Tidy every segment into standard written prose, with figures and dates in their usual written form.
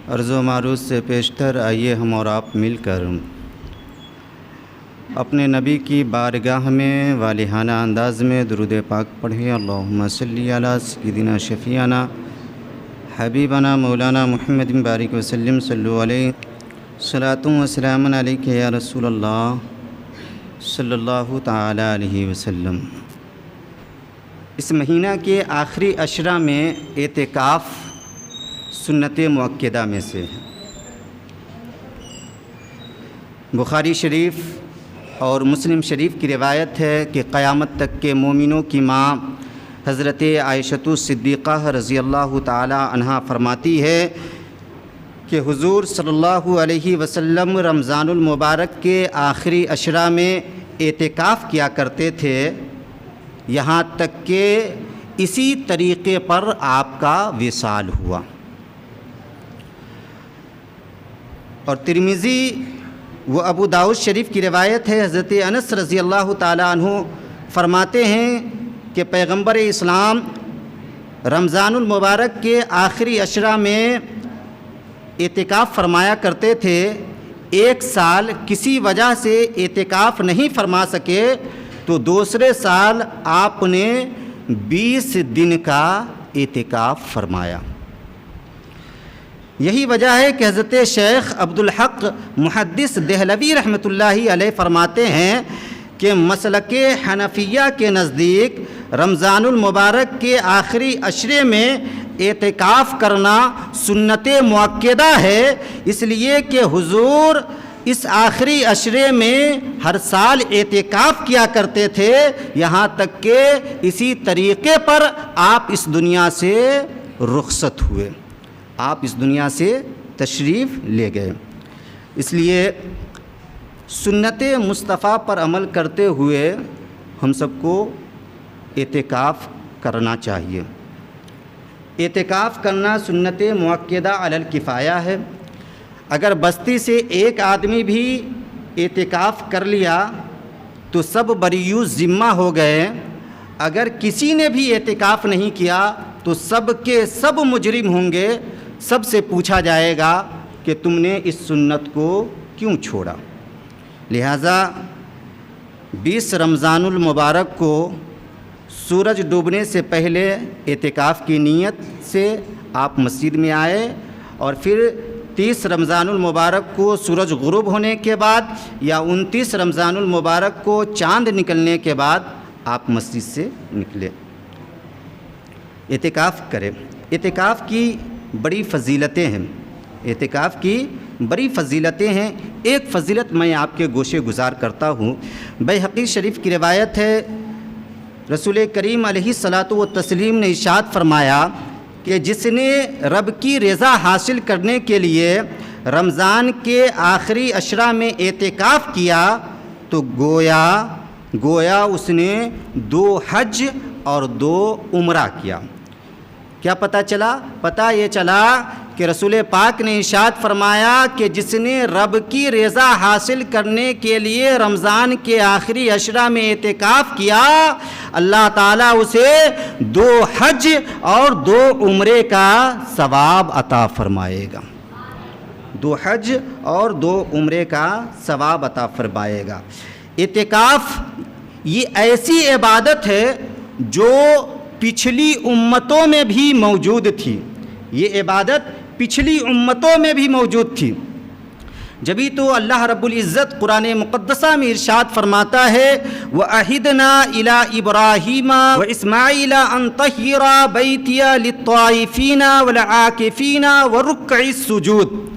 عرض و معروض سے پیشتر آئیے ہم اور آپ مل کر اپنے نبی کی بارگاہ میں والہانہ انداز میں درود پاک پڑھیں۔ اللہم صلی علی سیدنا شفیعنا حبیبنا مولانا محمد بارک وسلم صلو علیہ صلاۃ و سلام علیک یا رسول اللہ صلی اللہ تعالی علیہ وسلم۔ اس مہینہ کے آخری عشرہ میں اعتکاف سنت مؤکدہ میں سے ہے۔ بخاری شریف اور مسلم شریف کی روایت ہے کہ قیامت تک کے مومنوں کی ماں حضرت عائشہ صدیقہ رضی اللہ تعالی عنہا فرماتی ہے کہ حضور صلی اللہ علیہ وسلم رمضان المبارک کے آخری عشرہ میں اعتکاف کیا کرتے تھے، یہاں تک کہ اسی طریقے پر آپ کا وصال ہوا۔ اور ترمذی و ابو داؤد شریف کی روایت ہے، حضرت انس رضی اللہ تعالی عنہ فرماتے ہیں کہ پیغمبر اسلام رمضان المبارک کے آخری عشرہ میں اعتکاف فرمایا کرتے تھے۔ ایک سال کسی وجہ سے اعتکاف نہیں فرما سکے تو دوسرے سال آپ نے 20 دن کا اعتکاف فرمایا۔ یہی وجہ ہے کہ حضرت شیخ عبدالحق محدث دہلوی رحمۃ اللہ علیہ فرماتے ہیں کہ مسلک حنفیہ کے نزدیک رمضان المبارک کے آخری عشرے میں اعتکاف کرنا سنت مؤکدہ ہے، اس لیے کہ حضور اس آخری عشرے میں ہر سال اعتکاف کیا کرتے تھے، یہاں تک کہ اسی طریقے پر آپ اس دنیا سے رخصت ہوئے، آپ اس دنیا سے تشریف لے گئے۔ اس لیے سنت مصطفیٰ پر عمل کرتے ہوئے ہم سب کو اعتکاف کرنا چاہیے۔ اعتکاف کرنا سنت مؤکدہ علی الکفایہ ہے۔ اگر بستی سے ایک آدمی بھی اعتکاف کر لیا تو سب بریو ذمہ ہو گئے، اگر کسی نے بھی اعتکاف نہیں کیا تو سب کے سب مجرم ہوں گے، سب سے پوچھا جائے گا کہ تم نے اس سنت کو کیوں چھوڑا۔ لہٰذا 20 رمضان المبارک کو سورج ڈوبنے سے پہلے اعتکاف کی نیت سے آپ مسجد میں آئے، اور پھر 30 رمضان المبارک کو سورج غروب ہونے کے بعد یا 29 رمضان المبارک کو چاند نکلنے کے بعد آپ مسجد سے نکلے، اعتکاف کریں۔ اعتکاف کی بڑی فضیلتیں ہیں، اعتکاف کی بڑی فضیلتیں ہیں۔ ایک فضیلت میں آپ کے گوشے گزار کرتا ہوں۔ بیہقی شریف کی روایت ہے، رسول کریم علیہ الصلاۃ والتسلیم نے ارشاد فرمایا کہ جس نے رب کی رضا حاصل کرنے کے لیے رمضان کے آخری عشرہ میں اعتکاف کیا تو گویا اس نے 2 حج اور 2 عمرہ کیا۔ کیا پتہ چلا؟ پتہ یہ چلا کہ رسول پاک نے ارشاد فرمایا کہ جس نے رب کی رضا حاصل کرنے کے لیے رمضان کے آخری عشرہ میں اعتکاف کیا، اللہ تعالیٰ اسے 2 حج اور 2 عمرے کا ثواب عطا فرمائے گا، 2 حج اور 2 عمرے کا ثواب عطا فرمائے گا۔ اعتکاف یہ ایسی عبادت ہے جو پچھلی امتوں میں بھی موجود تھی، یہ عبادت پچھلی امتوں میں بھی موجود تھی۔ جبھی تو اللہ رب العزت قرآن مقدسہ میں ارشاد فرماتا ہے وَأَعِدْنَا إِلَىٰ إِبْرَاهِيمَ وَإِسْمَاعِيلَ أَن طَهِّرَا بَيْتِيَ لِلطَّائِفِينَ وَالْعَاكِفِينَ وَرُكَّعِ السُّجُودِ۔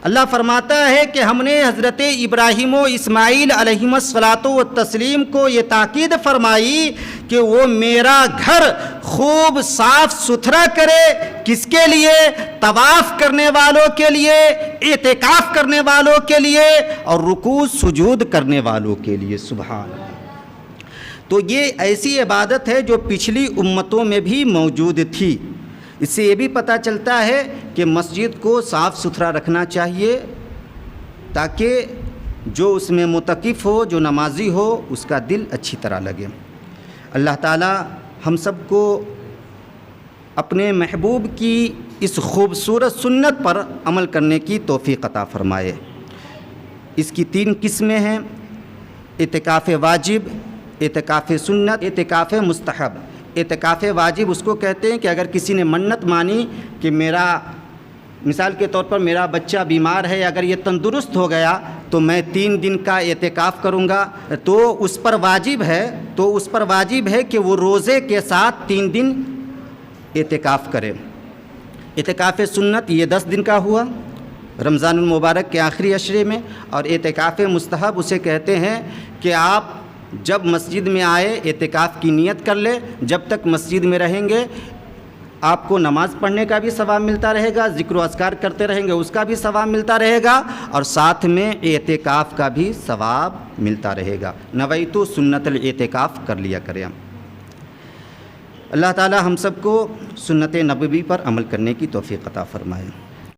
اللہ فرماتا ہے کہ ہم نے حضرت ابراہیم و اسماعیل علیہم الصلاۃ والتسلیم کو یہ تاکید فرمائی کہ وہ میرا گھر خوب صاف ستھرا کرے، کس کے لیے؟ طواف کرنے والوں کے لیے، اعتکاف کرنے والوں کے لیے اور رکوع سجود کرنے والوں کے لیے۔ سبحان اللہ۔ تو یہ ایسی عبادت ہے جو پچھلی امتوں میں بھی موجود تھی۔ اس سے یہ بھی پتہ چلتا ہے کہ مسجد کو صاف ستھرا رکھنا چاہیے تاکہ جو اس میں متقف ہو، جو نمازی ہو، اس کا دل اچھی طرح لگے۔ اللہ تعالی ہم سب کو اپنے محبوب کی اس خوبصورت سنت پر عمل کرنے کی توفیق عطا فرمائے۔ اس کی 3 قسمیں ہیں: اعتکاف واجب، اعتکاف سنت، اعتکاف مستحب۔ اعتکاف واجب اس کو کہتے ہیں کہ اگر کسی نے منت مانی کہ میرا، مثال کے طور پر میرا بچہ بیمار ہے، اگر یہ تندرست ہو گیا تو میں 3 دن کا اعتکاف کروں گا، تو اس پر واجب ہے کہ وہ روزے کے ساتھ 3 دن اعتکاف کرے۔ اعتکاف سنت یہ 10 دن کا ہوا رمضان المبارک کے آخری عشرے میں، اور اعتکاف مستحب اسے کہتے ہیں کہ آپ جب مسجد میں آئے اعتکاف کی نیت کر لے، جب تک مسجد میں رہیں گے آپ کو نماز پڑھنے کا بھی ثواب ملتا رہے گا، ذکر و اذکار کرتے رہیں گے اس کا بھی ثواب ملتا رہے گا، اور ساتھ میں اعتکاف کا بھی ثواب ملتا رہے گا۔ نویت سنت الاعتکاف کر لیا کریں۔ اللہ تعالی ہم سب کو سنت نبوی پر عمل کرنے کی توفیق عطا فرمائے۔